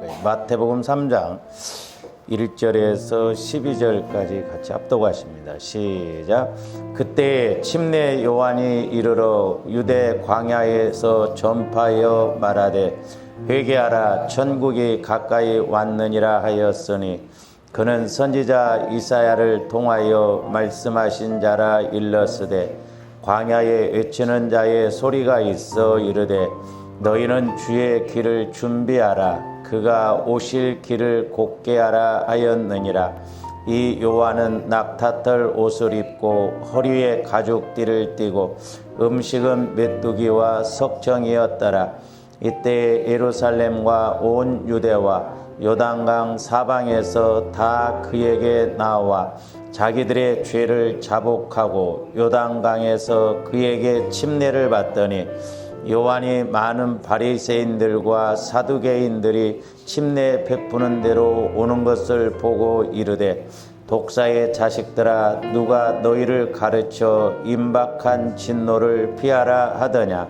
거예요. 마태복음 3장 1절에서 12절까지 같이 합독하십니다. 시작. 그때 침례 요한이 이르러 유대 광야에서 전파하여 말하되 회개하라 천국이 가까이 왔느니라 하였으니 그는 선지자 이사야를 통하여 말씀하신 자라 일렀으되 광야에 외치는 자의 소리가 있어 이르되 너희는 주의 길을 준비하라 그가 오실 길을 곧게 하라 하였느니라. 이 요한은 낙타털 옷을 입고 허리에 가죽띠를 띠고 음식은 메뚜기와 석청이었더라. 이때 예루살렘과 온 유대와 요단강 사방에서 다 그에게 나와 자기들의 죄를 자복하고 요단강에서 그에게 침례를 받더니 요한이 많은 바리새인들과 사두개인들이 침례 베푸는 대로 오는 것을 보고 이르되 독사의 자식들아 누가 너희를 가르쳐 임박한 진노를 피하라 하더냐.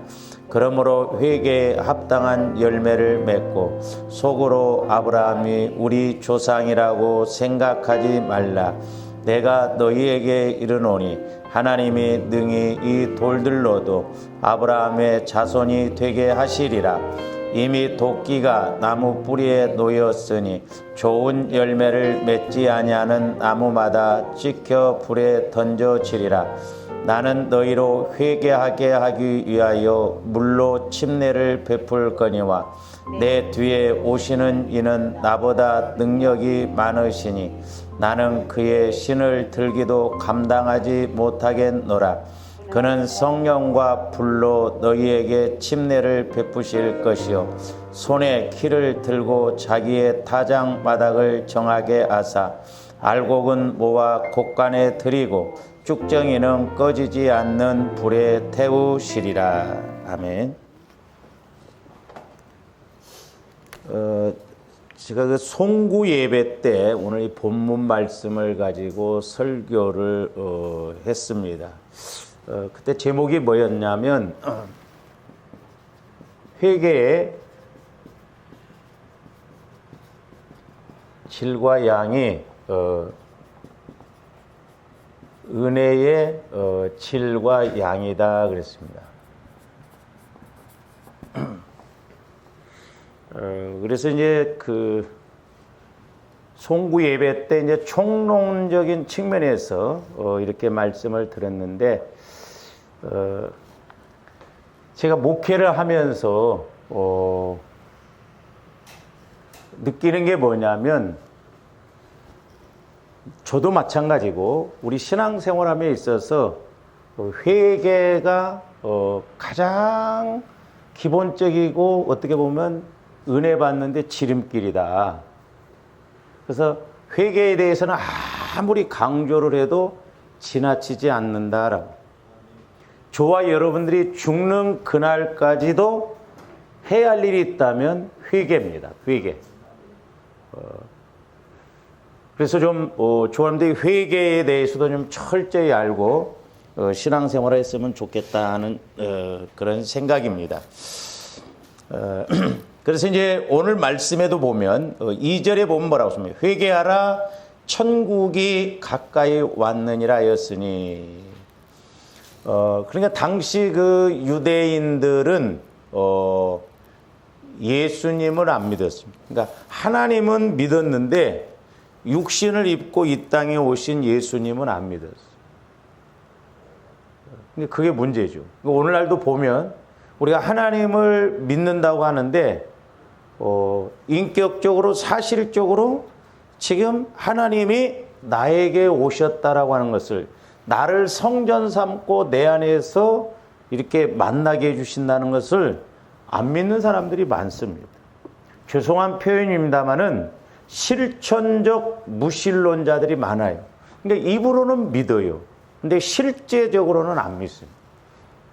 그러므로 회개에 합당한 열매를 맺고 속으로 아브라함이 우리 조상이라고 생각하지 말라. 내가 너희에게 이르노니 하나님이 능히 이 돌들로도 아브라함의 자손이 되게 하시리라. 이미 도끼가 나무 뿌리에 놓였으니 좋은 열매를 맺지 아니하는 나무마다 찍혀 불에 던져지리라. 나는 너희로 회개하게 하기 위하여 물로 침례를 베풀 거니와 내 뒤에 오시는 이는 나보다 능력이 많으시니 나는 그의 신을 들기도 감당하지 못하겠노라. 그는 성령과 불로 너희에게 침례를 베푸실 것이요 손에 키를 들고 자기의 타장 마닥을 정하게 하사 알곡은 모아 곡간에 들이고 쭉정이는 꺼지지 않는 불에 태우시리라. 아멘. 제가 그 송구 예배 때 오늘 이 본문 말씀을 가지고 설교를 했습니다. 그때 제목이 뭐였냐면 회개의 질과 양이 은혜의 질과 양이다 그랬습니다. 그래서 이제 그 송구 예배 때 이제 총론적인 측면에서 이렇게 말씀을 드렸는데 제가 목회를 하면서 느끼는 게 뭐냐면 저도 마찬가지고 우리 신앙생활함에 있어서 회개가 가장 기본적이고 어떻게 보면 은혜 받는데 지름길이다. 그래서 회개에 대해서는 아무리 강조를 해도 지나치지 않는다라고. 저와 여러분들이 죽는 그날까지도 해야 할 일이 있다면 회개입니다. 회개. 그래서 좀 저사람들이 회개에 대해서도 좀 철저히 알고 신앙생활을 했으면 좋겠다는 그런 생각입니다. 그래서 이제 오늘 말씀에도 보면 2절에 보면 뭐라고 씁니까? 회개하라 천국이 가까이 왔느니라 하였으니. 그러니까 당시 그 유대인들은 예수님을 안 믿었습니다. 그러니까 하나님은 믿었는데 육신을 입고 이 땅에 오신 예수님은 안 믿었어요. 근데 그게 문제죠. 오늘날도 보면 우리가 하나님을 믿는다고 하는데 인격적으로 사실적으로 지금 하나님이 나에게 오셨다라고 하는 것을 나를 성전 삼고 내 안에서 이렇게 만나게 해주신다는 것을 안 믿는 사람들이 많습니다. 죄송한 표현입니다마는 실천적 무신론자들이 많아요. 그러니까 입으로는 믿어요. 근데 실제적으로는 안 믿습니다.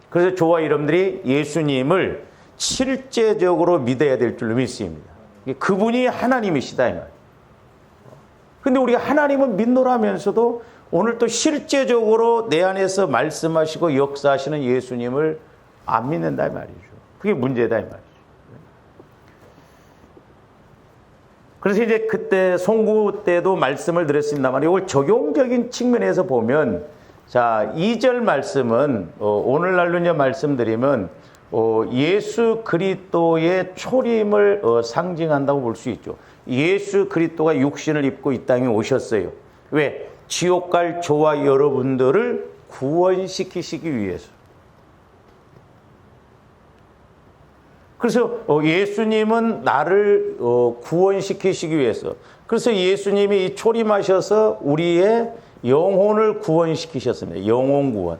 그래서 저와 여러분들이 예수님을 실제적으로 믿어야 될 줄로 믿습니다. 그분이 하나님이시다 이 말이에요. 근데 우리가 하나님은 믿노라면서도 오늘 또 실제적으로 내 안에서 말씀하시고 역사하시는 예수님을 안 믿는다 이 말이죠. 그게 문제다 이 말이죠. 그래서 이제 그때 송구 때도 말씀을 드렸습니다만 이걸 적용적인 측면에서 보면 자, 2절 말씀은 오늘날로 이제 말씀드리면 예수 그리스도의 초림을 상징한다고 볼 수 있죠. 예수 그리스도가 육신을 입고 이 땅에 오셨어요. 왜? 지옥 갈 저와 여러분들을 구원시키시기 위해서. 그래서 예수님은 나를 구원시키시기 위해서. 그래서 예수님이 초림하셔서 우리의 영혼을 구원시키셨습니다. 영혼 구원.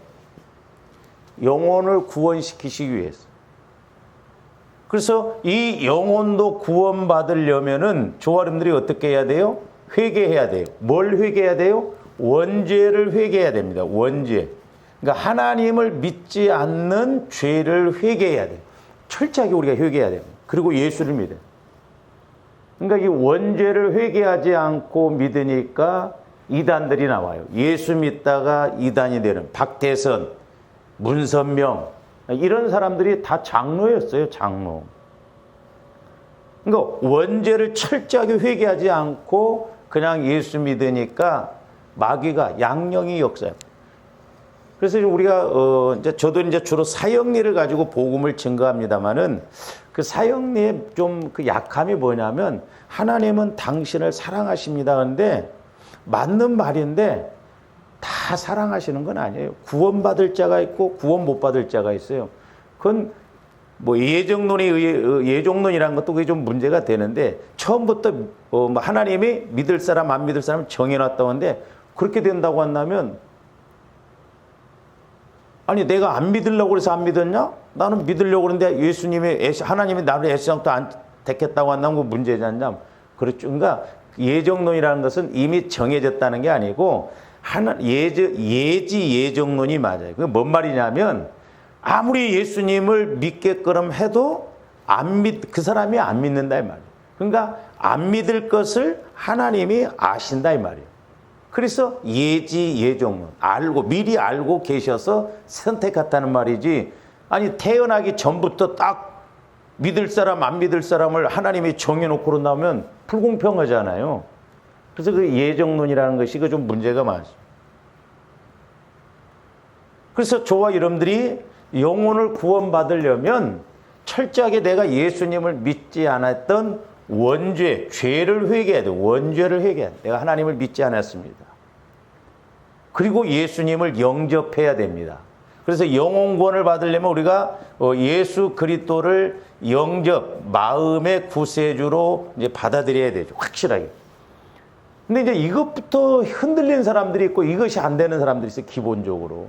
영혼을 구원시키시기 위해서. 그래서 이 영혼도 구원받으려면은 저와 여러분들이 어떻게 해야 돼요? 회개해야 돼요. 뭘 회개해야 돼요? 원죄를 회개해야 됩니다. 원죄. 그러니까 하나님을 믿지 않는 죄를 회개해야 돼요. 철저하게 우리가 회개해야 돼요. 그리고 예수를 믿어요. 그러니까 이 원죄를 회개하지 않고 믿으니까 이단들이 나와요. 예수 믿다가 이단이 되는 박태선, 문선명 이런 사람들이 다 장로였어요. 장로. 그러니까 원죄를 철저하게 회개하지 않고 그냥 예수 믿으니까 마귀가 양령이 역사해요. 그래서 우리가 이제 저도 이제 주로 사형리를 가지고 복음을 증거합니다만은 그 사형리의 좀 그 약함이 뭐냐면 하나님은 당신을 사랑하십니다. 그런데 맞는 말인데 다 사랑하시는 건 아니에요. 구원받을 자가 있고 구원 못 받을 자가 있어요. 그건 뭐 예정론이라는 것도 그게 좀 문제가 되는데 처음부터 하나님이 믿을 사람 안 믿을 사람 정해놨다고 하는데 그렇게 된다고 한다면 아니 내가 안 믿으려고 그래서 안 믿었냐? 나는 믿으려고 그러는데 하나님이 나를 애시장도 안 택했다고 한다면 그 문제지 않냐? 그렇죠. 그러니까 예정론이라는 것은 이미 정해졌다는 게 아니고 예정론이 맞아요. 그게 뭔 말이냐면 아무리 예수님을 믿게끔 해도 그 사람이 안 믿는다 이 말이에요. 그러니까 안 믿을 것을 하나님이 아신다 이 말이에요. 그래서 예정론 미리 알고 계셔서 선택했다는 말이지. 아니 태어나기 전부터 딱 믿을 사람 안 믿을 사람을 하나님이 정해놓고 그런다면 불공평하잖아요. 그래서 그 예정론이라는 것이 그 좀 문제가 많죠. 그래서 저와 여러분들이 영혼을 구원받으려면 철저하게 내가 예수님을 믿지 않았던 원죄, 죄를 회개해야 돼. 원죄를 회개해야 돼. 내가 하나님을 믿지 않았습니다. 그리고 예수님을 영접해야 됩니다. 그래서 영혼 구원을 받으려면 우리가 예수 그리스도를 마음의 구세주로 이제 받아들여야 되죠. 확실하게. 근데 이제 이것부터 흔들리는 사람들이 있고 이것이 안 되는 사람들이 있어요. 기본적으로.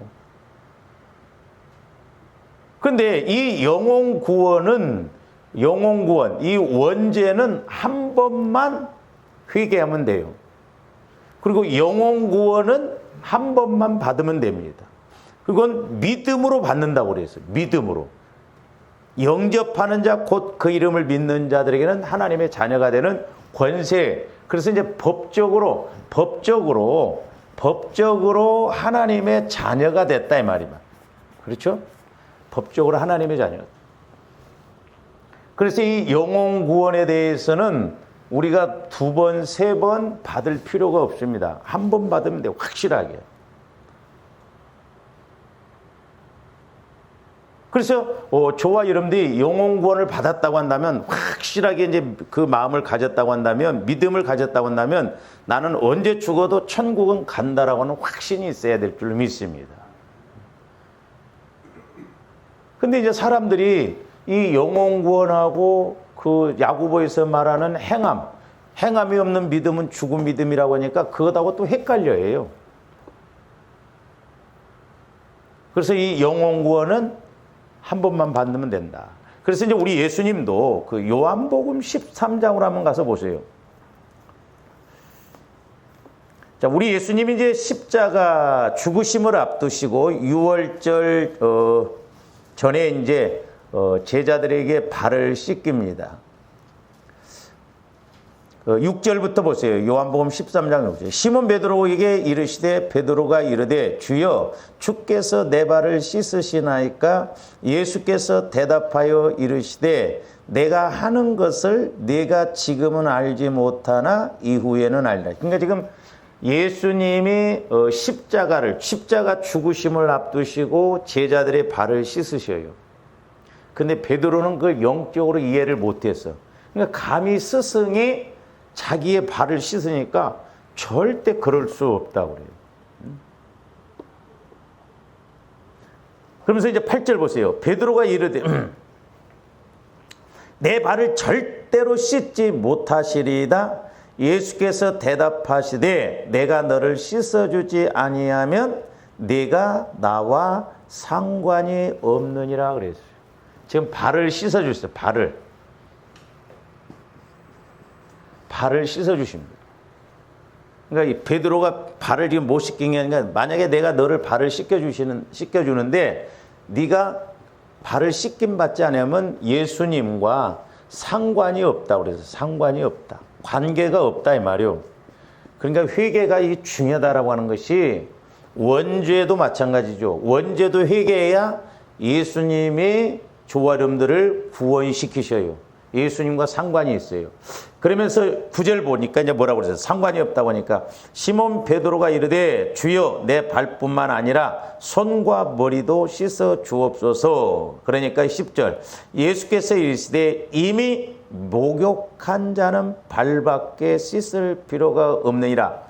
근데 이 영혼 구원, 이 원죄는 한 번만 회개하면 돼요. 그리고 영혼 구원은 한 번만 받으면 됩니다. 그건 믿음으로 받는다고 그랬어요. 믿음으로. 영접하는 자, 곧 그 이름을 믿는 자들에게는 하나님의 자녀가 되는 권세. 그래서 이제 법적으로 하나님의 자녀가 됐다 이 말이야. 그렇죠? 법적으로 하나님의 자녀. 그래서 이 영혼 구원에 대해서는 우리가 2번, 3번 받을 필요가 없습니다. 한 번 받으면 돼요. 확실하게. 그래서 저와 여러분들이 영혼 구원을 받았다고 한다면 확실하게 이제 그 마음을 가졌다고 한다면 믿음을 가졌다고 한다면 나는 언제 죽어도 천국은 간다라고 하는 확신이 있어야 될 줄 믿습니다. 근데 이제 사람들이 이 영혼 구원하고 그 야고보에서 말하는 행함이 없는 믿음은 죽은 믿음이라고 하니까 그것하고 또 헷갈려해요. 그래서 이 영혼 구원은 한 번만 받으면 된다. 그래서 이제 우리 예수님도 그 요한복음 13장으로 한번 가서 보세요. 자, 우리 예수님이 이제 십자가 죽으심을 앞두시고 6월절 전에 이제 제자들에게 발을 씻깁니다. 6절부터 보세요. 요한복음 13장 6절. 시몬 베드로에게 이르시되 베드로가 이르되 주여 주께서 내 발을 씻으시나이까? 예수께서 대답하여 이르시되 내가 하는 것을 네가 지금은 알지 못하나 이후에는 알리라. 그러니까 지금 예수님이 십자가 죽으심을 앞두시고 제자들의 발을 씻으셔요. 근데 베드로는 그걸 영적으로 이해를 못했어. 그러니까 감히 스승이 자기의 발을 씻으니까 절대 그럴 수 없다고 그래요. 그러면서 이제 8절 보세요. 베드로가 이르되 내 발을 절대로 씻지 못하시리이다. 예수께서 대답하시되 내가 너를 씻어주지 아니하면 네가 나와 상관이 없느니라 그랬어요. 지금 발을 씻어주셨어요. 발을 씻어주십니다. 그러니까 이 베드로가 발을 지금 못 씻긴 게 아니라 만약에 내가 너를 발을 씻겨주는데 네가 발을 씻김 받지 않으면 예수님과 상관이 없다 그래서 상관이 없다. 관계가 없다 이 말이요. 그러니까 회개가 이게 중요하다라고 하는 것이 원죄도 마찬가지죠. 원죄도 회개해야 예수님이 조아름들을 구원시키셔요. 예수님과 상관이 있어요. 그러면서 9절 보니까 이제 뭐라고 그랬어요? 상관이 없다고 하니까 시몬 베드로가 이르되 주여 내 발뿐만 아니라 손과 머리도 씻어 주옵소서. 그러니까 10절 예수께서 이르시되 이미 목욕한 자는 발밖에 씻을 필요가 없느니라.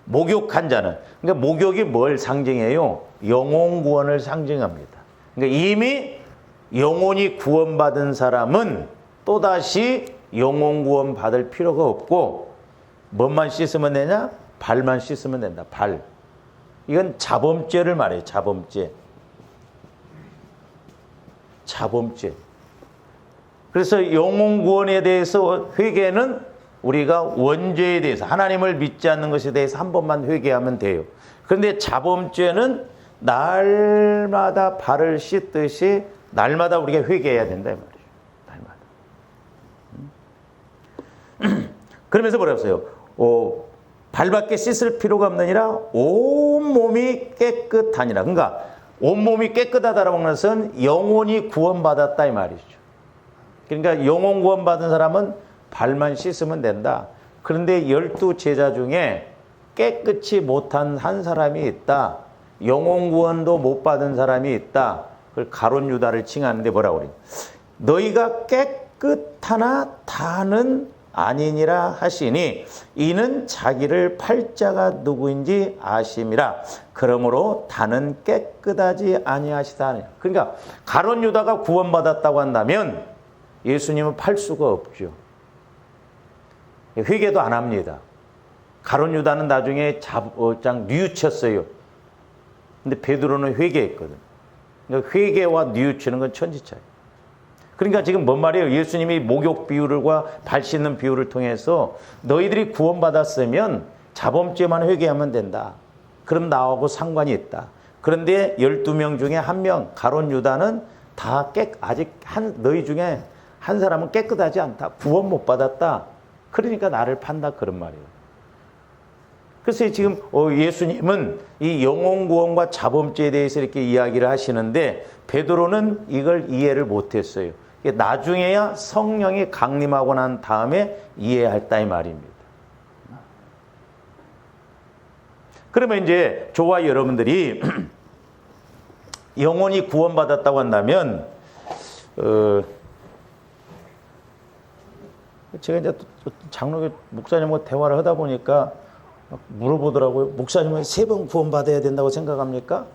목욕한 자는 그러니까 목욕이 뭘 상징해요? 영혼 구원을 상징합니다. 그러니까 이미 영혼이 구원받은 사람은 또다시 영혼 구원 받을 필요가 없고 뭐만 씻으면 되냐? 발만 씻으면 된다. 발. 이건 자범죄를 말해요. 자범죄. 그래서 영혼 구원에 대해서 회개는 우리가 원죄에 대해서 하나님을 믿지 않는 것에 대해서 한 번만 회개하면 돼요. 그런데 자범죄는 날마다 발을 씻듯이 날마다 우리가 회개해야 된다 이 말이에요. 그러면서 뭐라고 했어요? 발밖에 씻을 필요가 없느니라 온몸이 깨끗하니라. 그러니까 온몸이 깨끗하다라고 하는 것은 영혼이 구원받았다 이 말이죠. 그러니까 영혼 구원받은 사람은 발만 씻으면 된다. 그런데 12제자 중에 깨끗이 못한 한 사람이 있다. 영혼 구원도 못 받은 사람이 있다. 그걸 가룟 유다를 칭하는데 뭐라고 그래요? 너희가 깨끗하나 다는 아니니라 하시니 이는 자기를 팔자가 누구인지 아심이라. 그러므로 다는 깨끗하지 아니하시다. 그러니까 가룟 유다가 구원받았다고 한다면 예수님은 팔 수가 없죠. 회개도 안 합니다. 가룟 유다는 나중에 뉘우쳤어요. 근데 베드로는 회개했거든. 그러니까 회개와 뉘우치는 건 천지차이에요. 그러니까 지금 뭔 말이에요? 예수님이 목욕 비유를과 발 씻는 비유를 통해서 너희들이 구원받았으면 자범죄만 회개하면 된다. 그럼 나하고 상관이 있다. 그런데 12명 중에 한 명, 가룟 유다는 아직 너희 중에 한 사람은 깨끗하지 않다. 구원 못 받았다. 그러니까 나를 판다. 그런 말이에요. 그래서 지금 예수님은 이 영혼 구원과 자범죄에 대해서 이렇게 이야기를 하시는데 베드로는 이걸 이해를 못했어요. 나중에야 성령이 강림하고 난 다음에 이해했다 이 말입니다. 그러면 이제 저와 여러분들이 영혼이 구원받았다고 한다면 제가 이제 장로 목사님과 대화를 하다 보니까 물어보더라고요. 목사님은 3번 구원받아야 된다고 생각합니까?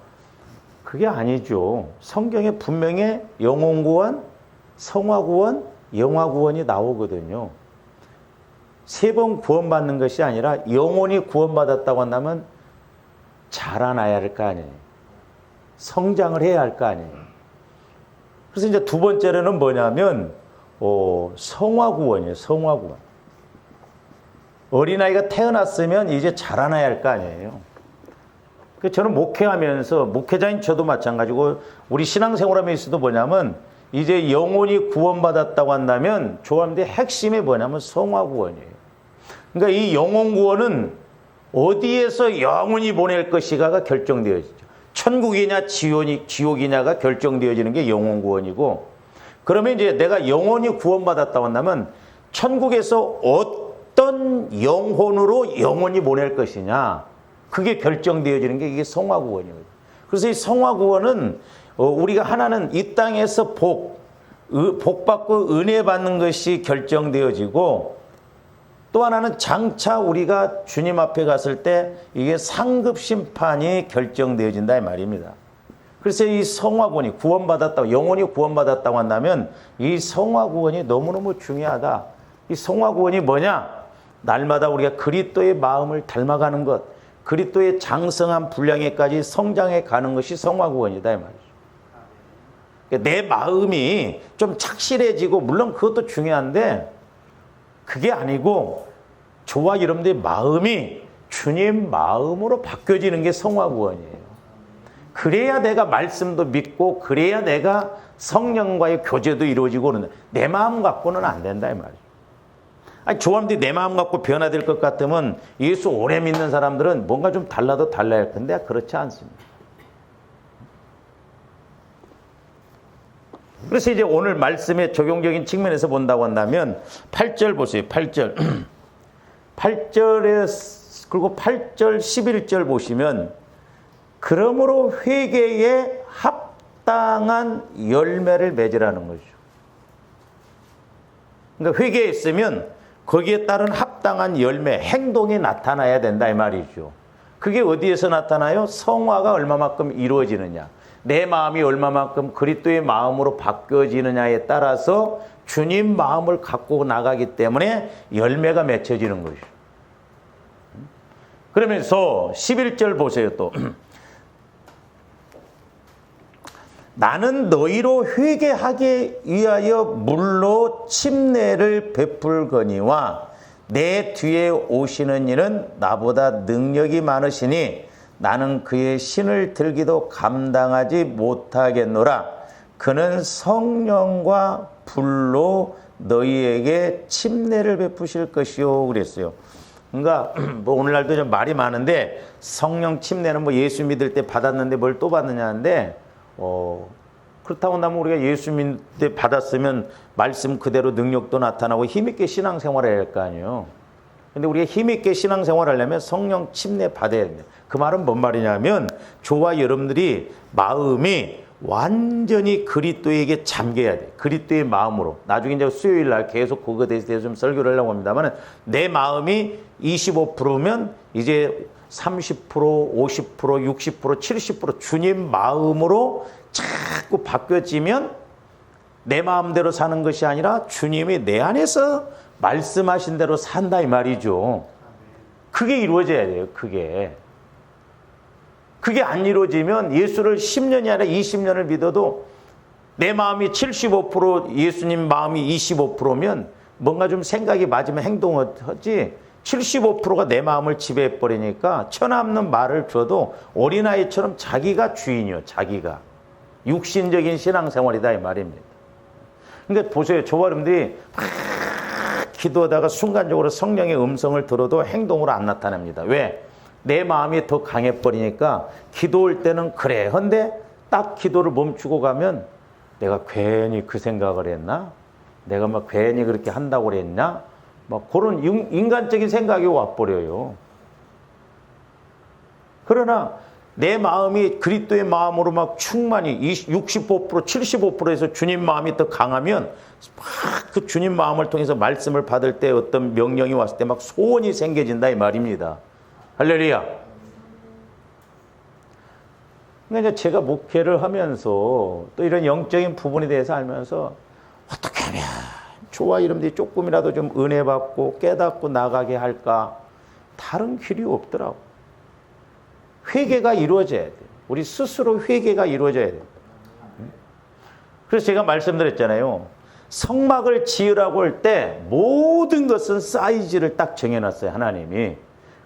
그게 아니죠. 성경에 분명히 영혼 구원, 성화 구원, 영화 구원이 나오거든요. 3번 구원받는 것이 아니라 영혼이 구원받았다고 한다면 자라나야 할 거 아니에요. 성장을 해야 할 거 아니에요. 그래서 이제 두 번째로는 뭐냐면 성화 구원이에요. 성화 구원. 어린아이가 태어났으면 이제 자라나야 할 거 아니에요. 저는 목회하면서, 목회자인 저도 마찬가지고 우리 신앙생활하면서도 뭐냐면 이제 영혼이 구원받았다고 한다면 조합의 핵심이 뭐냐면 성화 구원이에요. 그러니까 이 영혼 구원은 어디에서 영원히 보낼 것이가가 결정되어지죠. 천국이냐 지옥이냐가 결정되어지는 게 영혼 구원이고, 그러면 이제 내가 영원히 구원받았다고 한다면 천국에서 어떤 영혼으로 영원히 보낼 것이냐, 그게 결정되어지는 게 이게 성화구원이거든요. 그래서 이 성화구원은 우리가 하나는 이 땅에서 복받고 은혜 받는 것이 결정되어지고, 또 하나는 장차 우리가 주님 앞에 갔을 때 이게 상급 심판이 결정되어진다 이 말입니다. 그래서 이 성화구원이 구원받았다고, 영원히 구원받았다고 한다면 이 성화구원이 너무너무 중요하다. 이 성화구원이 뭐냐? 날마다 우리가 그리스도의 마음을 닮아가는 것, 그리스도의 장성한 분량에까지 성장해 가는 것이 성화구원이다 이 말이죠. 내 마음이 좀 착실해지고, 물론 그것도 중요한데 그게 아니고 저와 여러분들의 마음이 주님 마음으로 바뀌어지는 게 성화구원이에요. 그래야 내가 말씀도 믿고, 그래야 내가 성령과의 교제도 이루어지고, 그러는데 내 마음 갖고는 안 된다 이 말이죠. 아니, 저와님들이 내 마음 갖고 변화될 것 같으면 예수 오래 믿는 사람들은 뭔가 좀 달라도 달라야 할 텐데 그렇지 않습니다. 그래서 이제 오늘 말씀의 적용적인 측면에서 본다고 한다면 8절 보세요. 8절. 8절에, 그리고 8절 11절 보시면 그러므로 회개에 합당한 열매를 맺으라는 거죠. 그러니까 회개했으면 거기에 따른 합당한 열매, 행동이 나타나야 된다 이 말이죠. 그게 어디에서 나타나요? 성화가 얼마만큼 이루어지느냐, 내 마음이 얼마만큼 그리스도의 마음으로 바뀌어지느냐에 따라서 주님 마음을 갖고 나가기 때문에 열매가 맺혀지는 것이죠. 그러면서 11절 보세요. 또 나는 너희로 회개하기 위하여 물로 침례를 베풀거니와 내 뒤에 오시는 이는 나보다 능력이 많으시니 나는 그의 신을 들기도 감당하지 못하겠노라. 그는 성령과 불로 너희에게 침례를 베푸실 것이요 그랬어요. 그러니까 뭐 오늘날도 좀 말이 많은데, 성령 침례는 뭐 예수 믿을 때 받았는데 뭘 또 받느냐는데, 그렇다고 한다면 우리가 예수 믿을 때 받았으면 말씀 그대로 능력도 나타나고 힘있게 신앙생활을 해야 할 거 아니에요. 근데 우리가 힘있게 신앙생활을 하려면 성령 침례 받아야 됩니다. 그 말은 뭔 말이냐면, 저와 여러분들이 마음이 완전히 그리스도에게 잠겨야 돼. 그리스도의 마음으로. 나중에 이제 수요일 날 계속 그거에 대해서 좀 설교를 하려고 합니다만, 내 마음이 25%면 이제 30%, 50%, 60%, 70% 주님 마음으로 자꾸 바뀌어지면 내 마음대로 사는 것이 아니라 주님이 내 안에서 말씀하신 대로 산다 이 말이죠. 그게 이루어져야 돼요. 그게 안 이루어지면 예수를 10년이 아니라 20년을 믿어도 내 마음이 75%, 예수님 마음이 25%면 뭔가 좀 생각이 맞으면 행동을 하지, 75%가 내 마음을 지배해버리니까 천없는 말을 줘도 어린아이처럼 자기가 주인이요. 자기가. 육신적인 신앙생활이다 이 말입니다. 그러니까 보세요. 저와 여러분들이 막 기도하다가 순간적으로 성령의 음성을 들어도 행동으로 안 나타납니다. 왜? 내 마음이 더 강해버리니까 기도할 때는 그래. 근데 딱 기도를 멈추고 가면 내가 괜히 그 생각을 했나? 내가 막 괜히 그렇게 한다고 그랬나? 막 그런 인간적인 생각이 와버려요. 그러나 내 마음이 그리스도의 마음으로 막 충만히 65%, 75%에서 주님 마음이 더 강하면 막 그 주님 마음을 통해서 말씀을 받을 때 어떤 명령이 왔을 때 막 소원이 생겨진다 이 말입니다. 할렐루야. 그러니까 제가 목회를 하면서 또 이런 영적인 부분에 대해서 알면서 어떻게 하면 저와 여러분들이 조금이라도 좀 은혜 받고 깨닫고 나가게 할까? 다른 길이 없더라고. 회개가 이루어져야 돼. 우리 스스로 회개가 이루어져야 돼. 그래서 제가 말씀드렸잖아요. 성막을 지으라고 할 때 모든 것은 사이즈를 딱 정해놨어요. 하나님이.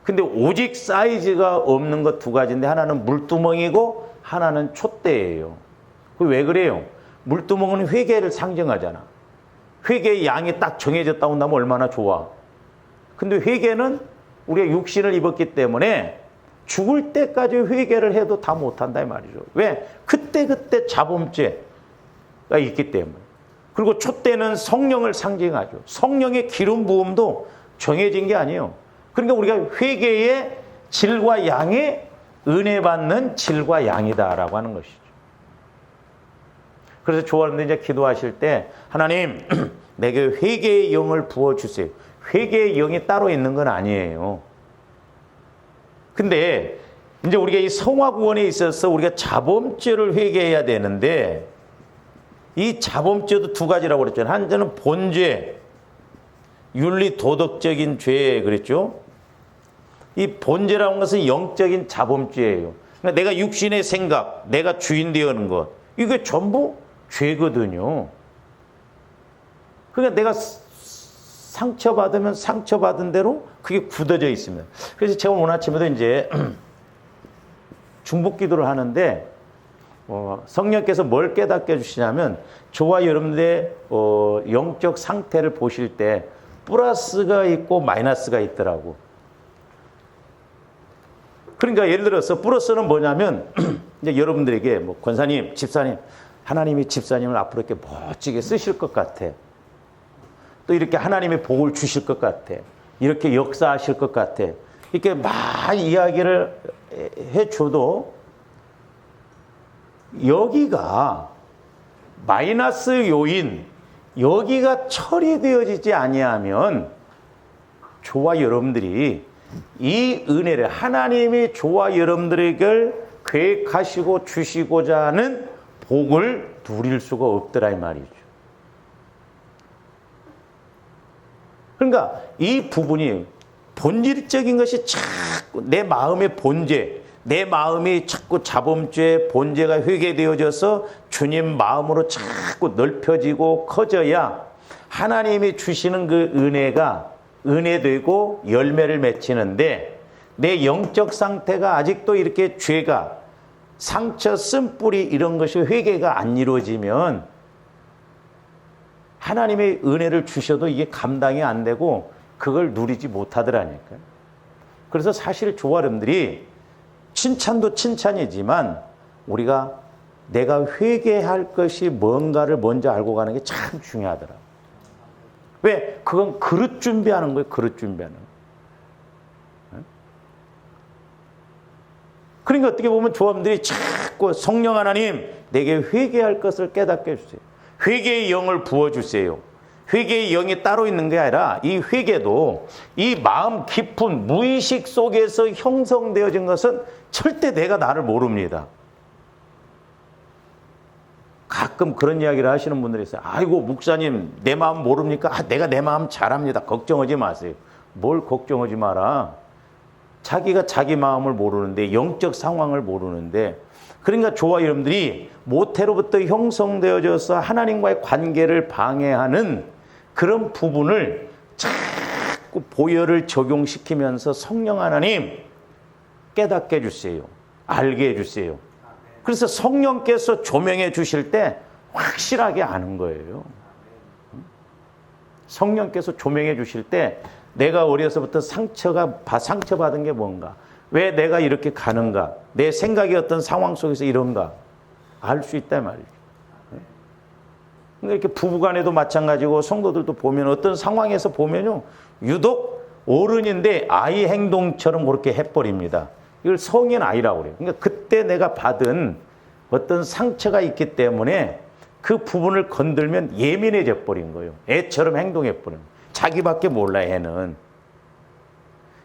근데 오직 사이즈가 없는 것 두 가지인데, 하나는 물두멍이고 하나는 촛대예요. 왜 그래요? 물두멍은 회개를 상징하잖아. 회개의 양이 딱 정해졌다고 한다면 얼마나 좋아. 근데 회개는 우리가 육신을 입었기 때문에 죽을 때까지 회개를 해도 다 못한다 이 말이죠. 왜? 그때그때 자범죄가 있기 때문에. 그리고 촛대는 성령을 상징하죠. 성령의 기름 부음도 정해진 게 아니에요. 그러니까 우리가 회개의 질과 양의 은혜 받는 질과 양이다라고 하는 것이죠. 그래서 조화님들 이제 기도하실 때 하나님 내게 회개의 영을 부어주세요. 회개의 영이 따로 있는 건 아니에요. 근데 이제 우리가 이 성화 구원에 있어서 우리가 자범죄를 회개해야 되는데 이 자범죄도 두 가지라고 그랬잖아요. 한자는 본죄, 윤리 도덕적인 죄 그랬죠. 이 본죄라는 것은 영적인 자범죄예요. 그러니까 내가 육신의 생각, 내가 주인 되어는 것 이게 전부 죄거든요. 그러니까 내가 상처받으면 상처받은 대로 그게 굳어져 있습니다. 그래서 제가 오늘 아침에도 이제 중복 기도를 하는데 성령께서 뭘 깨닫게 해주시냐면 저와 여러분들의 영적 상태를 보실 때 플러스가 있고 마이너스가 있더라고. 그러니까 예를 들어서 플러스는 뭐냐면 이제 여러분들에게 뭐 권사님, 집사님, 하나님이 집사님을 앞으로 이렇게 멋지게 쓰실 것 같아. 또 이렇게 하나님의 복을 주실 것 같아. 이렇게 역사하실 것 같아. 이렇게 막 이야기를 해줘도 여기가 마이너스 요인, 여기가 처리되어지지 아니하면 저와 여러분들이 이 은혜를 하나님이 저와 여러분들에게 계획하시고 주시고자 하는 복을 누릴 수가 없더라 이 말이죠. 그러니까 이 부분이 본질적인 것이 자꾸 내 마음의 본죄, 내 마음이 자꾸 자범죄, 본죄가 회개되어져서 주님 마음으로 자꾸 넓혀지고 커져야 하나님이 주시는 그 은혜가 은혜되고 열매를 맺히는데 내 영적 상태가 아직도 이렇게 죄가 상처, 쓴뿌리 이런 것이 회개가 안 이루어지면 하나님의 은혜를 주셔도 이게 감당이 안 되고 그걸 누리지 못하더라니까요. 그래서 사실 조아름들이 칭찬도 칭찬이지만 우리가 내가 회개할 것이 뭔가를 먼저 알고 가는 게 참 중요하더라. 왜? 그건 그릇 준비하는 거예요. 그릇 준비하는 거예요. 그러니까 어떻게 보면 조아름들이 자꾸 성령 하나님 내게 회개할 것을 깨닫게 해주세요. 회개의 영을 부어주세요. 회개의 영이 따로 있는 게 아니라 이 회개도 이 마음 깊은 무의식 속에서 형성되어진 것은 절대 내가 나를 모릅니다. 가끔 그런 이야기를 하시는 분들이 있어요. 아이고 목사님 내 마음 모릅니까? 내가 내 마음 잘 압니다. 걱정하지 마세요. 뭘 걱정하지 마라. 자기가 자기 마음을 모르는데 영적 상황을 모르는데 그러니까 저와 여러분들이 모태로부터 형성되어져서 하나님과의 관계를 방해하는 그런 부분을 자꾸 보혈을 적용시키면서 성령 하나님 깨닫게 해주세요. 알게 해주세요. 그래서 성령께서 조명해 주실 때 확실하게 아는 거예요. 성령께서 조명해 주실 때 내가 어려서부터 상처받은 게 뭔가, 왜 내가 이렇게 가는가, 내 생각이 어떤 상황 속에서 이런가 알 수 있단 말이죠. 이렇게 부부간에도 마찬가지고 성도들도 보면 어떤 상황에서 보면요 유독 어른인데 아이 행동처럼 그렇게 해버립니다. 이걸 성인 아이라고 그래요. 그러니까 그때 내가 받은 어떤 상처가 있기 때문에 그 부분을 건들면 예민해져 버린 거예요. 애처럼 행동해 버린 거예요. 자기밖에 몰라 애는.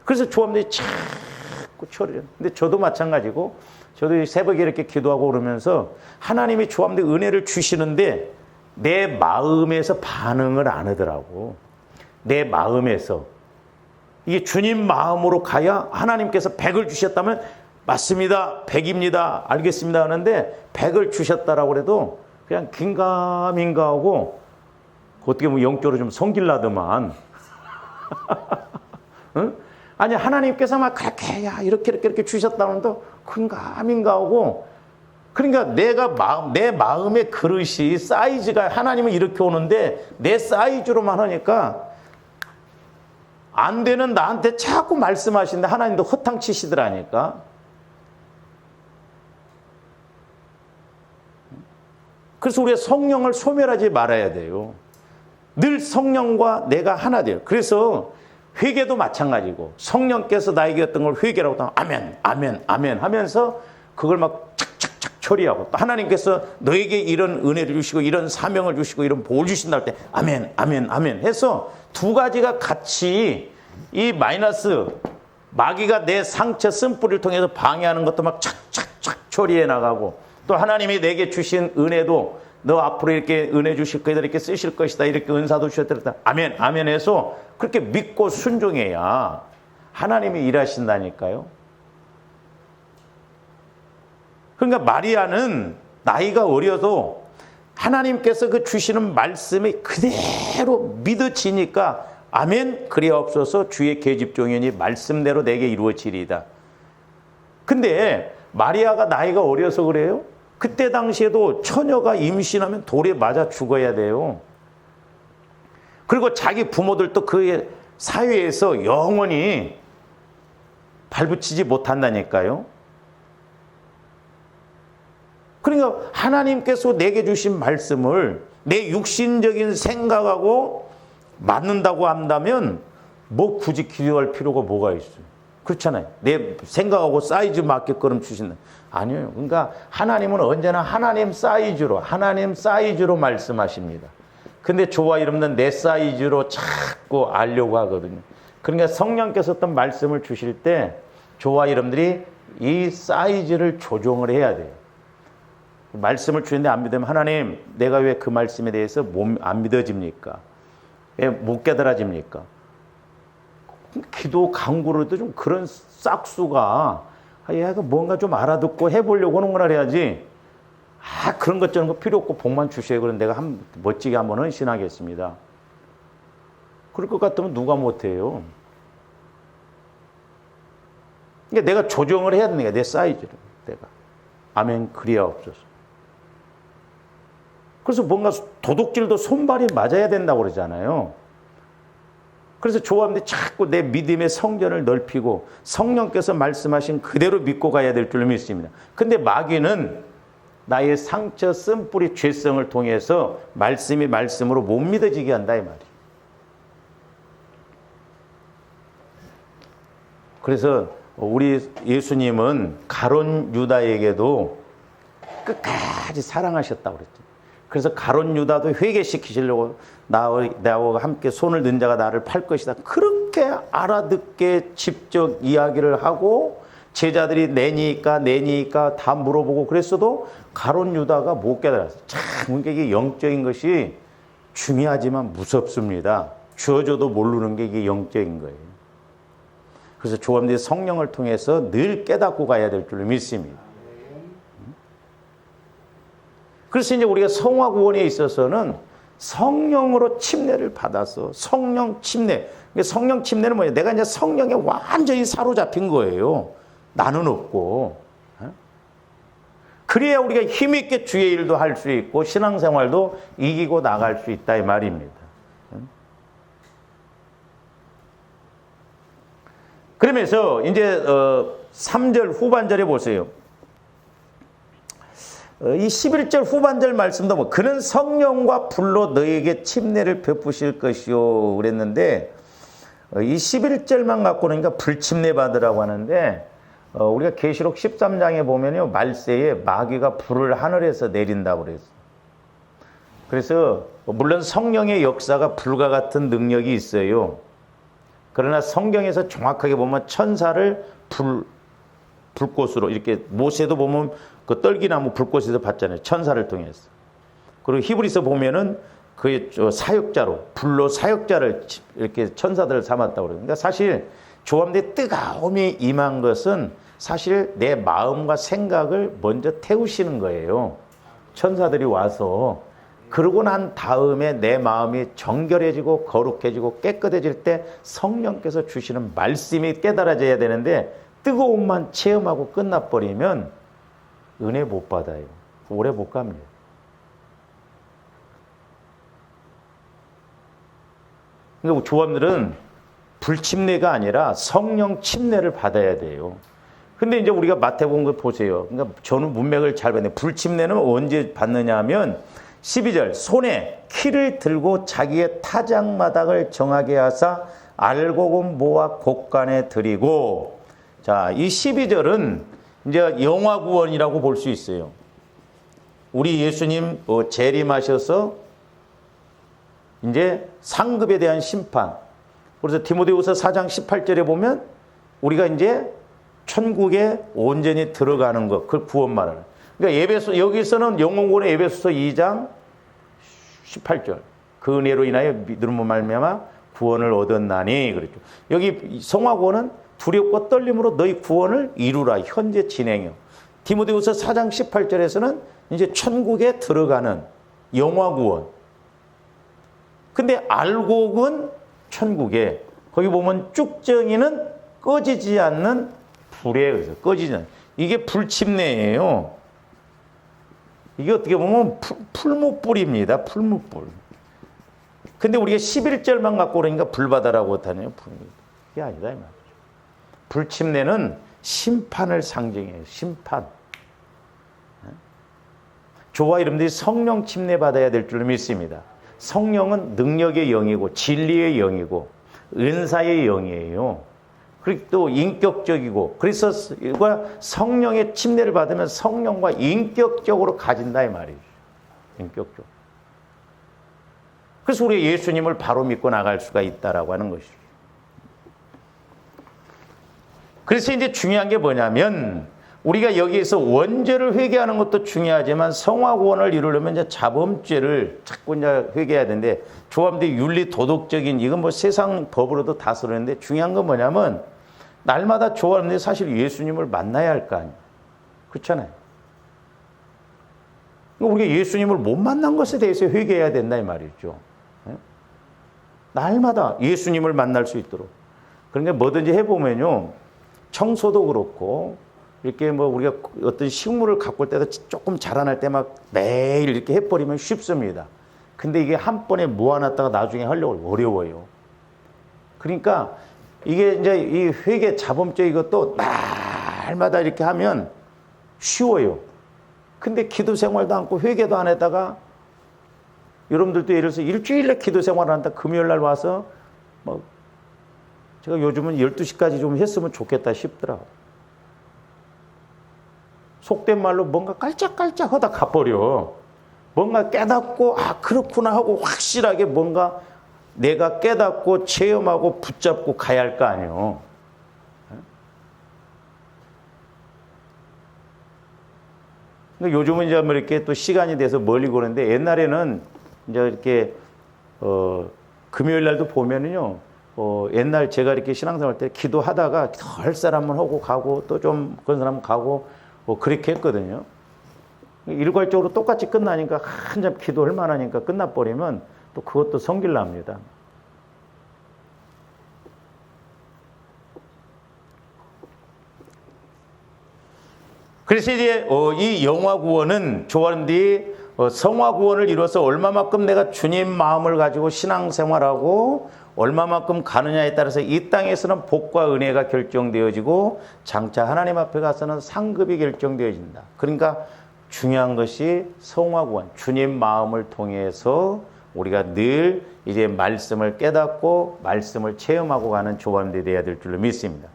그래서 조합들이 자꾸 처리해요. 근데 저도 마찬가지고 저도 새벽에 이렇게 기도하고 그러면서 하나님이 조합들 은혜를 주시는데 내 마음에서 반응을 안 하더라고. 내 마음에서. 이게 주님 마음으로 가야 하나님께서 100을 주셨다면 맞습니다. 100입니다. 알겠습니다. 하는데 100을 주셨다라고 그래도 그냥 긴가민가하고 어떻게 보면 영적으로 좀 성질나더만. 응? 아니 하나님께서 막 그렇게 야 이렇게 주셨다는데 긴가민가하고 그러니까 내 마음의 그릇이 사이즈가 하나님은 이렇게 오는데 내 사이즈로만 하니까 안 되는 나한테 자꾸 말씀하시는데 하나님도 허탕치시더라니까. 그래서 우리가 성령을 소멸하지 말아야 돼요. 늘 성령과 내가 하나 돼요. 그래서 회개도 마찬가지고 성령께서 나에게 어떤 걸 회개라고 하면 아멘, 아멘, 아멘 하면서 그걸 막 착착착 처리하고 또 하나님께서 너에게 이런 은혜를 주시고 이런 사명을 주시고 이런 복을 주신다 할 때 아멘, 아멘, 아멘 해서 두 가지가 같이 이 마이너스 마귀가 내 상처 쓴뿌리를 통해서 방해하는 것도 막 착착착 처리해 나가고 또 하나님이 내게 주신 은혜도 너 앞으로 이렇게 은혜 주실 거다 이렇게 쓰실 것이다 이렇게 은사도 주셨다 아멘 아멘 해서 그렇게 믿고 순종해야 하나님이 일하신다니까요. 그러니까 마리아는 나이가 어려도 하나님께서 그 주시는 말씀이 그대로 믿어지니까 아멘 그리하옵소서 주의 계집종이니 말씀대로 내게 이루어지리이다. 근데 마리아가 나이가 어려서 그래요? 그때 당시에도 처녀가 임신하면 돌에 맞아 죽어야 돼요. 그리고 자기 부모들도 그 사회에서 영원히 발붙이지 못한다니까요. 그러니까 하나님께서 내게 주신 말씀을 내 육신적인 생각하고 맞는다고 한다면 뭐 굳이 기도할 필요가 뭐가 있어요. 그렇잖아요. 내 생각하고 사이즈 맞게끔 주신다. 아니에요. 그러니까 하나님은 언제나 하나님 사이즈로 말씀하십니다. 근데 저와 여러분은 내 사이즈로 자꾸 알려고 하거든요. 그러니까 성령께서 어떤 말씀을 주실 때 저와 여러분들이 이 사이즈를 조정을 해야 돼요. 말씀을 주는데 안 믿으면 하나님 내가 왜 그 말씀에 대해서 안 믿어집니까? 왜 못 깨달아집니까? 기도 강구로도 좀 그런 싹수가 얘가 뭔가 좀 알아듣고 해보려고 하는 거라 해야지 그런 것 저런 거 필요 없고 복만 주셔야 그런 내가 멋지게 한번 헌신하겠습니다. 그럴 것 같으면 누가 못해요. 그러니까 내가 조정을 해야 되는 거야. 내 사이즈를 내가 아멘 그리하옵소서. 그래서 뭔가 도둑질도 손발이 맞아야 된다고 그러잖아요. 그래서 좋아하는데 자꾸 내 믿음의 성전을 넓히고 성령께서 말씀하신 그대로 믿고 가야 될 줄 믿습니다. 근데 마귀는 나의 상처 쓴뿌리 죄성을 통해서 말씀이 말씀으로 못 믿어지게 한다 이 말이에요. 그래서 우리 예수님은 가룟 유다에게도 끝까지 사랑하셨다고 그랬죠. 그래서 가룟 유다도 회개시키시려고 나와 함께 손을 든 자가 나를 팔 것이다. 그렇게 알아듣게 직접 이야기를 하고 제자들이 내니까 다 물어보고 그랬어도 가룟 유다가 못 깨달았어요. 참 이게 영적인 것이 중요하지만 무섭습니다. 주어져도 모르는 게 이게 영적인 거예요. 그래서 조합들이 성령을 통해서 늘 깨닫고 가야 될 줄 믿습니다. 그래서 이제 우리가 성화 구원에 있어서는 성령으로 침례를 받아서 성령 침례. 성령 침례는 뭐예요? 내가 이제 성령에 완전히 사로잡힌 거예요. 나는 없고. 그래야 우리가 힘있게 주의 일도 할 수 있고 신앙생활도 이기고 나갈 수 있다 이 말입니다. 그러면서 이제 3절 후반절에 보세요. 이 11절 후반절 말씀도 뭐 그는 성령과 불로 너에게 침례를 베푸실 것이요 그랬는데 이 11절만 갖고는 그러니까 불침례 받으라고 하는데 우리가 계시록 13장에 보면요 말세에 마귀가 불을 하늘에서 내린다고 그랬어요. 그래서 물론 성령의 역사가 불과 같은 능력이 있어요. 그러나 성경에서 정확하게 보면 천사를 불꽃으로 이렇게 모세도 보면 그 떨기나무 불꽃에서 봤잖아요. 천사를 통해서. 그리고 히브리서 보면은 그 사역자로 불로 사역자를 이렇게 천사들을 삼았다고 그래요. 그러니까 사실 조함대 뜨거움이 임한 것은 사실 내 마음과 생각을 먼저 태우시는 거예요. 천사들이 와서 그러고 난 다음에 내 마음이 정결해지고 거룩해지고 깨끗해질 때 성령께서 주시는 말씀이 깨달아져야 되는데 뜨거움만 체험하고 끝나버리면 은혜 못 받아요. 오래 못 갑니다. 그러니까 조합들은 불침례가 아니라 성령 침례를 받아야 돼요. 근데 이제 우리가 마태복음 거 보세요. 그러니까 저는 문맥을 잘 봤는데 불침례는 언제 받느냐 하면 12절 손에 키를 들고 자기의 타작마당을 정하게 하사 알곡은 모아 곳간에 드리고, 자, 이 12절은 이제 영화구원이라고 볼 수 있어요. 우리 예수님 재림하셔서 이제 상급에 대한 심판. 그래서 디모데후서 4장 18절에 보면 우리가 이제 천국에 온전히 들어가는 것, 그 구원 말하는. 그러니까 여기서는 영혼구원의 에베소서 2장 18절. 그 은혜로 인하여 믿음으로 말미암아 구원을 얻었나니 그랬죠. 여기 성화구원은 두렵고 떨림으로 너희 구원을 이루라. 현재 진행형. 디모데후서 4장 18절에서는 이제 천국에 들어가는 영화구원. 근데 알곡은 천국에, 거기 보면 쭉정이는 꺼지지 않는 불에 의해서 꺼지지 않는, 이게 불침례예요. 이게 어떻게 보면 풀무불입니다. 풀무불. 근데 우리가 11절만 갖고 그러니까 불바다라고 하잖아요. 그게 아니다 이 말이죠. 불침례는 심판을 상징해요. 심판. 저와 여러분들이 성령 침례 받아야 될 줄로 믿습니다. 성령은 능력의 영이고 진리의 영이고 은사의 영이에요. 그리고 또 인격적이고, 그래서 성령의 침례를 받으면 성령과 인격적으로 가진다 이 말이죠. 인격적으로. 그래서 우리가 예수님을 바로 믿고 나갈 수가 있다라고 하는 것이죠. 그래서 이제 중요한 게 뭐냐면 우리가 여기에서 원죄를 회개하는 것도 중요하지만 성화구원을 이루려면 이제 자범죄를 자꾸 이제 회개해야 되는데, 조합대 윤리 도덕적인 이건 뭐 세상 법으로도 다 쓰는데 중요한 건 뭐냐면 날마다 조합대 사실 예수님을 만나야 할 거 아니에요. 그렇잖아요. 우리가 예수님을 못 만난 것에 대해서 회개해야 된다 이 말이죠. 날마다 예수님을 만날 수 있도록. 그러니까 뭐든지 해보면요, 청소도 그렇고 이렇게 뭐 우리가 어떤 식물을 가꿀 때도 조금 자라날 때 막 매일 이렇게 해버리면 쉽습니다. 근데 이게 한 번에 모아놨다가 나중에 하려고 어려워요. 그러니까 이게 이제 이 회개 자범죄 이것도 날마다 이렇게 하면 쉬워요. 근데 기도 생활도 않고 회개도 안 했다가, 여러분들도 예를 들어서 일주일에 기도 생활을 한다. 금요일 날 와서 뭐 제가 요즘은 12시까지 좀 했으면 좋겠다 싶더라고요. 속된 말로 뭔가 깔짝깔짝 하다 가버려. 뭔가 깨닫고 그렇구나 하고 확실하게 뭔가 내가 깨닫고 체험하고 붙잡고 가야 할 거 아니에요. 요즘은 이제 뭐 이렇게 또 시간이 돼서 멀리 보는데, 옛날에는 이제 이렇게 금요일 날도 보면은요, 옛날 제가 이렇게 신앙생활 때 기도하다가 할 사람은 하고 가고 또 좀 그런 사람은 가고 뭐 그렇게 했거든요. 일괄적으로 똑같이 끝나니까 한참 기도할 만하니까 끝나버리면 또 그것도 성질납니다. 그래서 이제 이 영화구원은 조화른들이 성화구원을 이루어서 얼마만큼 내가 주님 마음을 가지고 신앙생활하고 얼마만큼 가느냐에 따라서 이 땅에서는 복과 은혜가 결정되어지고 장차 하나님 앞에 가서는 상급이 결정되어진다. 그러니까 중요한 것이 성화구원, 주님 마음을 통해서 우리가 늘 이제 말씀을 깨닫고 말씀을 체험하고 가는 조화른들이 되어야 될 줄로 믿습니다.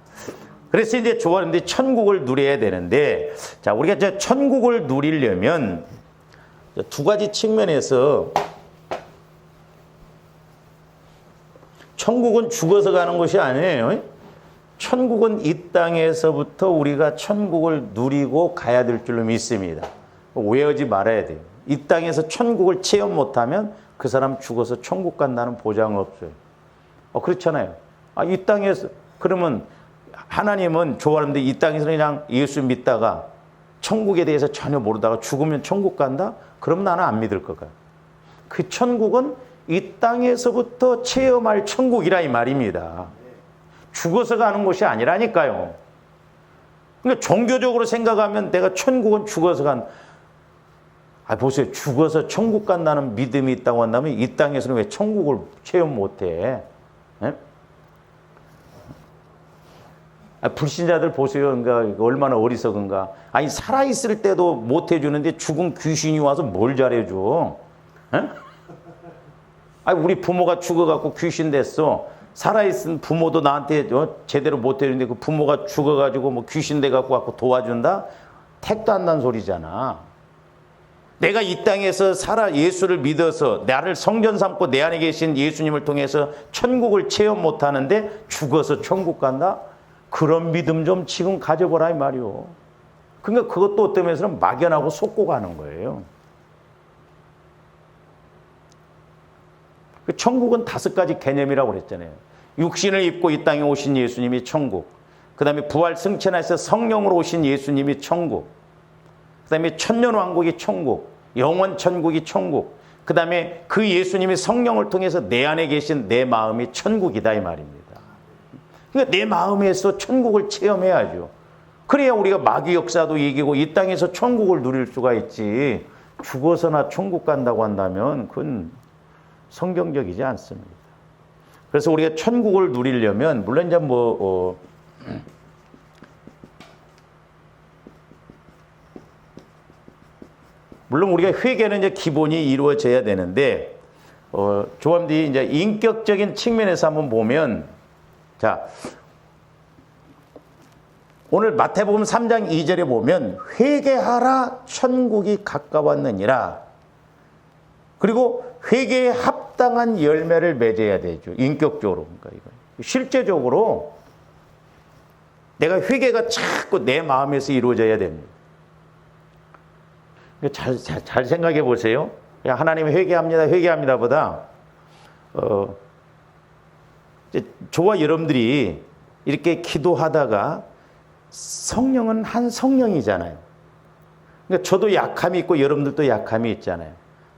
그래서 이제 조화른들이 천국을 누려야 되는데, 자, 우리가 이제 천국을 누리려면 두 가지 측면에서, 천국은 죽어서 가는 것이 아니에요. 천국은 이 땅에서부터 우리가 천국을 누리고 가야 될 줄로 믿습니다. 오해하지 말아야 돼요. 이 땅에서 천국을 체험 못하면 그 사람 죽어서 천국 간다는 보장 없어요. 그렇잖아요. 이 땅에서, 그러면 하나님은 조화른데 이 땅에서 그냥 예수 믿다가 천국에 대해서 전혀 모르다가 죽으면 천국 간다? 그럼 나는 안 믿을 것 같아요. 그 천국은 이 땅에서부터 체험할 천국이라 이 말입니다. 죽어서 가는 곳이 아니라니까요. 그러니까 종교적으로 생각하면 내가 천국은 죽어서 보세요. 죽어서 천국 간다는 믿음이 있다고 한다면 이 땅에서는 왜 천국을 체험 못해? 네? 불신자들 보세요. 그러니까 얼마나 어리석은가. 아니 살아있을 때도 못 해주는데 죽은 귀신이 와서 뭘 잘해줘. 에? 아니 우리 부모가 죽어갖고 귀신 됐어. 살아있은 부모도 나한테 제대로 못 해주는데 그 부모가 죽어가지고 뭐 귀신 돼갖고 도와준다? 택도 안 난 소리잖아. 내가 이 땅에서 살아 예수를 믿어서 나를 성전 삼고 내 안에 계신 예수님을 통해서 천국을 체험 못하는데 죽어서 천국 간다? 그런 믿음 좀 지금 가져보라 이 말이요. 그러니까 그것도 어떤 면에서는 막연하고 속고 가는 거예요. 천국은 5가지 개념이라고 그랬잖아요. 육신을 입고 이 땅에 오신 예수님이 천국. 그 다음에 부활 승천하셔서 성령으로 오신 예수님이 천국. 그 다음에 천년왕국이 천국. 영원 천국이 천국. 그 다음에 그 예수님이 성령을 통해서 내 안에 계신 내 마음이 천국이다 이 말입니다. 그러니까 내 마음에서 천국을 체험해야죠. 그래야 우리가 마귀 역사도 이기고 이 땅에서 천국을 누릴 수가 있지. 죽어서나 천국 간다고 한다면 그건 성경적이지 않습니다. 그래서 우리가 천국을 누리려면 물론 이제 물론 우리가 회개는 이제 기본이 이루어져야 되는데 조합들이 이제 인격적인 측면에서 한번 보면 자 오늘 마태복음 3장 2절에 보면 회개하라 천국이 가까웠느니라. 그리고 회개에 합당한 열매를 맺어야 되죠. 인격적으로. 그러니까 이거. 실제적으로 내가 회개가 자꾸 내 마음에서 이루어져야 됩니다. 잘 생각해 보세요. 하나님 회개합니다, 회개합니다 보다 저와 여러분들이 이렇게 기도하다가 성령은 한 성령이잖아요. 그러니까 저도 약함이 있고 여러분들도 약함이 있잖아요.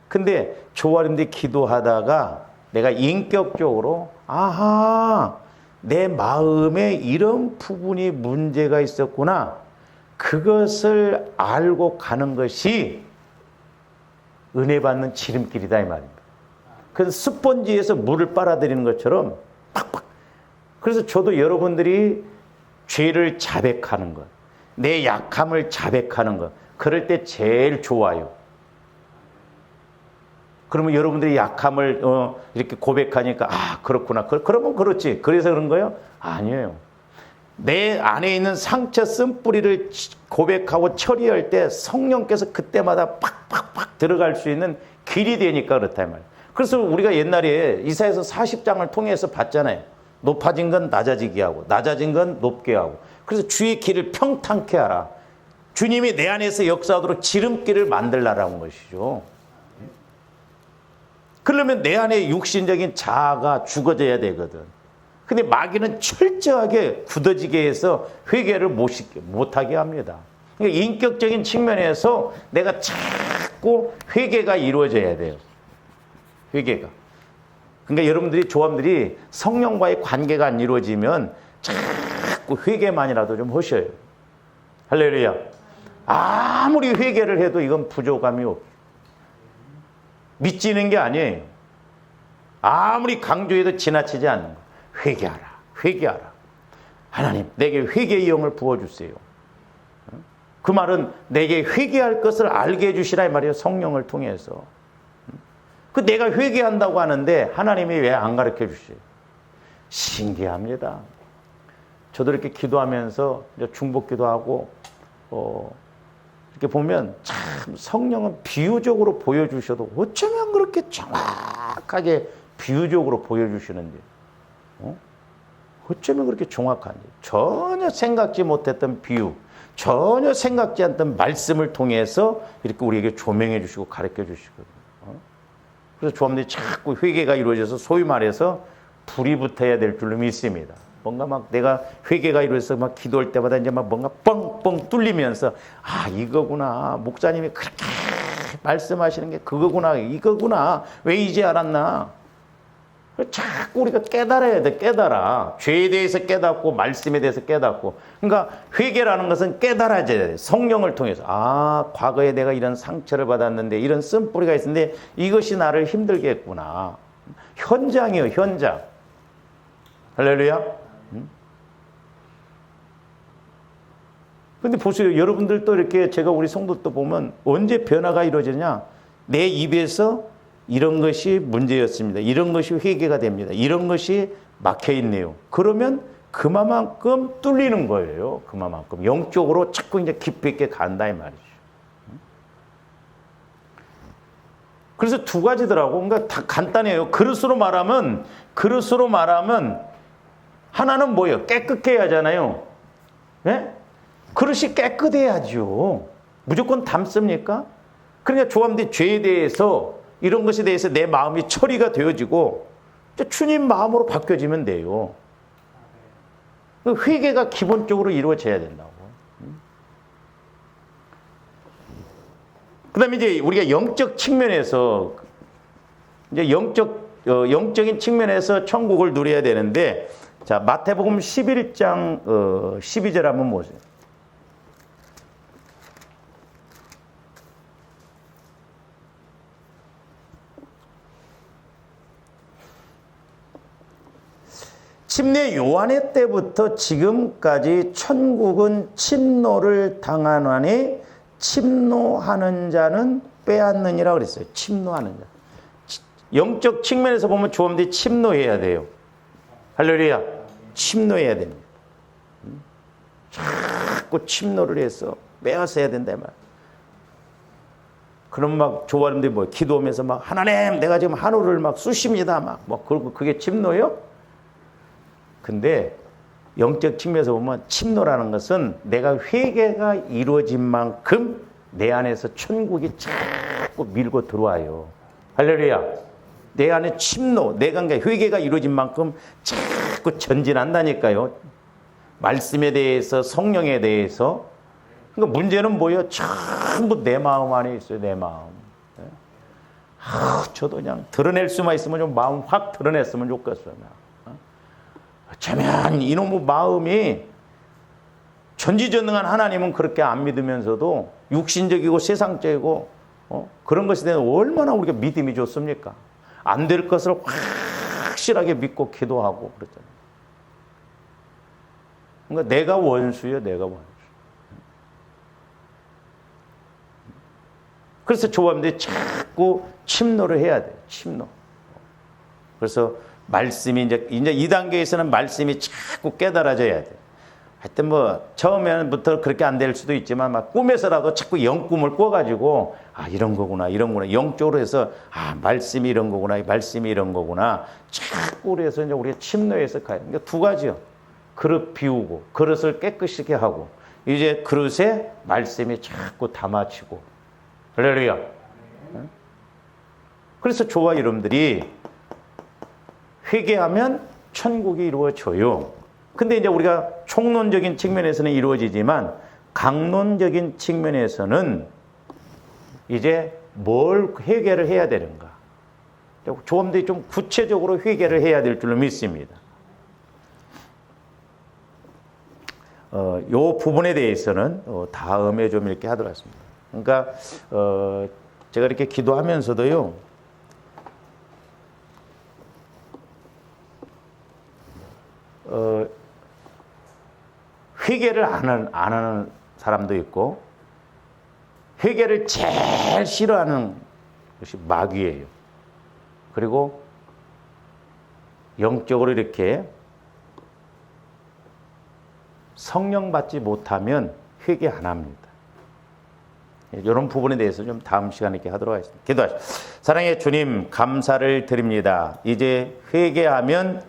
근데 저와 여러분들이 기도하다가 내가 인격적으로 아하 내 마음에 이런 부분이 문제가 있었구나. 그것을 알고 가는 것이 은혜 받는 지름길이다 이 말입니다. 그래서 스펀지에서 물을 빨아들이는 것처럼 팍팍. 그래서 저도 여러분들이 죄를 자백하는 것, 내 약함을 자백하는 것, 그럴 때 제일 좋아요. 그러면 여러분들이 약함을 이렇게 고백하니까 아 그렇구나. 그러면 그렇지. 그래서 그런 거예요? 아니에요. 내 안에 있는 상처 쓴뿌리를 고백하고 처리할 때 성령께서 그때마다 팍팍팍 들어갈 수 있는 길이 되니까 그렇다 이 말이에요. 그래서 우리가 옛날에 이사야서 40장을 통해서 봤잖아요. 높아진 건 낮아지게 하고 낮아진 건 높게 하고. 그래서 주의 길을 평탄케 하라. 주님이 내 안에서 역사하도록 지름길을 만들라라는 것이죠. 그러면 내 안에 육신적인 자아가 죽어져야 되거든. 근데 마귀는 철저하게 굳어지게 해서 회개를 못하게 합니다. 그러니까 인격적인 측면에서 내가 자꾸 회개가 이루어져야 돼요. 회개가. 그러니까 여러분들이 조합들이 성령과의 관계가 안 이루어지면 자꾸 회개만이라도 좀 하셔요. 할렐루야. 아무리 회개를 해도 이건 부족함이 없어요. 믿지는 게 아니에요. 아무리 강조해도 지나치지 않는 거예요. 회개하라. 회개하라. 하나님 내게 회개의 영을 부어주세요. 그 말은 내게 회개할 것을 알게 해주시라 이 말이에요. 성령을 통해서. 그 내가 회개한다고 하는데 하나님이 왜 안 가르쳐 주세요? 신기합니다. 저도 이렇게 기도하면서 중보기도 하고 이렇게 보면 참 성령은 비유적으로 보여주셔도 어쩌면 그렇게 정확하게 비유적으로 보여주시는지 어쩌면 그렇게 정확한지 전혀 생각지 못했던 비유 전혀 생각지 않던 말씀을 통해서 이렇게 우리에게 조명해 주시고 가르쳐 주시거든요. 그래서 조합들이 자꾸 회개가 이루어져서 소위 말해서 불이 붙어야 될 줄로 믿습니다. 뭔가 막 내가 회개가 이루어져서 막 기도할 때마다 이제 막 뭔가 뻥뻥 뚫리면서 아 이거구나 목사님이 그렇게 말씀하시는 게 그거구나 이거구나 왜 이제 알았나. 자꾸 우리가 깨달아야 돼. 깨달아. 죄에 대해서 깨닫고 말씀에 대해서 깨닫고. 그러니까 회개라는 것은 깨달아야 돼. 성령을 통해서. 아 과거에 내가 이런 상처를 받았는데 이런 쓴뿌리가 있었는데 이것이 나를 힘들게 했구나. 현장이에요. 현장. 할렐루야. 근데 보세요. 여러분들도 이렇게 제가 우리 성도도 보면 언제 변화가 이루어지냐? 내 입에서 이런 것이 문제였습니다. 이런 것이 회개가 됩니다. 이런 것이 막혀 있네요. 그러면 그만큼 뚫리는 거예요. 그만큼 영적으로 자꾸 이제 깊이 있게 간다 이 말이죠. 그래서 두 가지더라고. 그러니까 다 간단해요. 그릇으로 말하면 하나는 뭐예요? 깨끗해야 하잖아요. 네? 그릇이 깨끗해야죠. 무조건 담습니까? 그러니까 조합된 죄에 대해서 이런 것에 대해서 내 마음이 처리가 되어지고 주님 마음으로 바뀌어지면 돼요. 회개가 기본적으로 이루어져야 된다고. 그 다음에 이제 우리가 영적 측면에서, 이제 영적인 측면에서 천국을 누려야 되는데, 자, 마태복음 11장 12절 한번 보세요. 침례 요한의 때부터 지금까지 천국은 침노를 당하나니 침노하는 자는 빼앗느니라 그랬어요. 침노하는 자. 영적 측면에서 보면 조함들이 침노해야 돼요. 할렐루야. 침노해야 됩니다. 자꾸 침노를 해서 빼앗아야 된다 말. 그럼 막 조함들이 뭐 기도하면서 막 하나님 내가 지금 한우를 막 쑤십니다 막 그러고 그게 침노예요? 근데 영적 측면에서 보면 침노라는 것은 내가 회개가 이루어진 만큼 내 안에서 천국이 자꾸 밀고 들어와요. 할렐루야. 내 안에 침노, 내가 회개가 이루어진 만큼 자꾸 전진한다니까요. 말씀에 대해서, 성령에 대해서. 그러니까 문제는 뭐예요? 전부 내 마음 안에 있어요. 내 마음. 저도 그냥 드러낼 수만 있으면 좀 마음 확 드러냈으면 좋겠어요. 어쩌면 이놈의 마음이 전지전능한 하나님은 그렇게 안 믿으면서도 육신적이고 세상적이고 그런 것에 대해서 얼마나 우리가 믿음이 좋습니까? 안 될 것을 확실하게 믿고 기도하고 그랬잖아요. 그러니까 내가 원수예요. 내가 원수. 그래서 조합들이 자꾸 침노를 해야 돼요. 침노. 그래서 말씀이 이제 2단계에서는 말씀이 자꾸 깨달아져야 돼요. 하여튼 뭐 처음에는부터 그렇게 안 될 수도 있지만 막 꿈에서라도 자꾸 영꿈을 꿔가지고 이런 거구나 영적으로 해서 말씀이 이런 거구나 말씀이 이런 거구나 자꾸 그래서 이제 우리가 침노해서 가요. 그러니까 두 가지요. 그릇 비우고 그릇을 깨끗하게 하고 이제 그릇에 말씀이 자꾸 담아지고 할렐루야. 그래서 저와 여러분들이 회개하면 천국이 이루어져요. 근데 이제 우리가 총론적인 측면에서는 이루어지지만 강론적인 측면에서는 이제 뭘 회개를 해야 되는가. 조금더 좀 구체적으로 회개를 해야 될 줄로 믿습니다. 요 부분에 대해서는 다음에 좀 이렇게 하도록 하겠습니다. 그러니까 제가 이렇게 기도하면서도요. 회개를 안 하는 사람도 있고 회개를 제일 싫어하는 것이 마귀예요. 그리고 영적으로 이렇게 성령 받지 못하면 회개 안 합니다. 이런 부분에 대해서 좀 다음 시간에 이렇게 하도록 하겠습니다. 기도하시죠. 사랑의 주님 감사를 드립니다. 이제 회개하면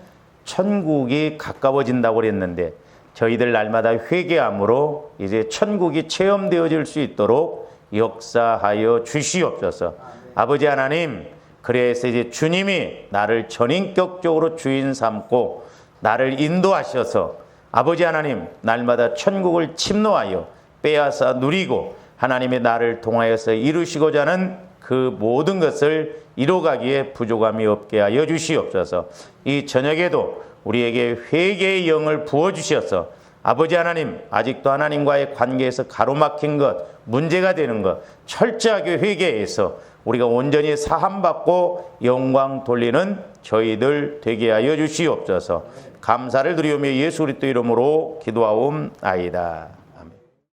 천국이 가까워진다고 그랬는데 저희들 날마다 회개함으로 이제 천국이 체험되어질 수 있도록 역사하여 주시옵소서. 아버지 하나님, 그래서 이제 주님이 나를 전인격적으로 주인 삼고 나를 인도하셔서 아버지 하나님 날마다 천국을 침노하여 빼앗아 누리고 하나님의 나를 통하여서 이루시고자 하는 그 모든 것을 이루어가기에 부족함이 없게 하여 주시옵소서. 이 저녁에도 우리에게 회개의 영을 부어주셔서 아버지 하나님 아직도 하나님과의 관계에서 가로막힌 것 문제가 되는 것 철저하게 회개해서 우리가 온전히 사함받고 영광 돌리는 저희들 되게 하여 주시옵소서. 감사를 드리오며 예수 그리스도 이름으로 기도하옵나이다.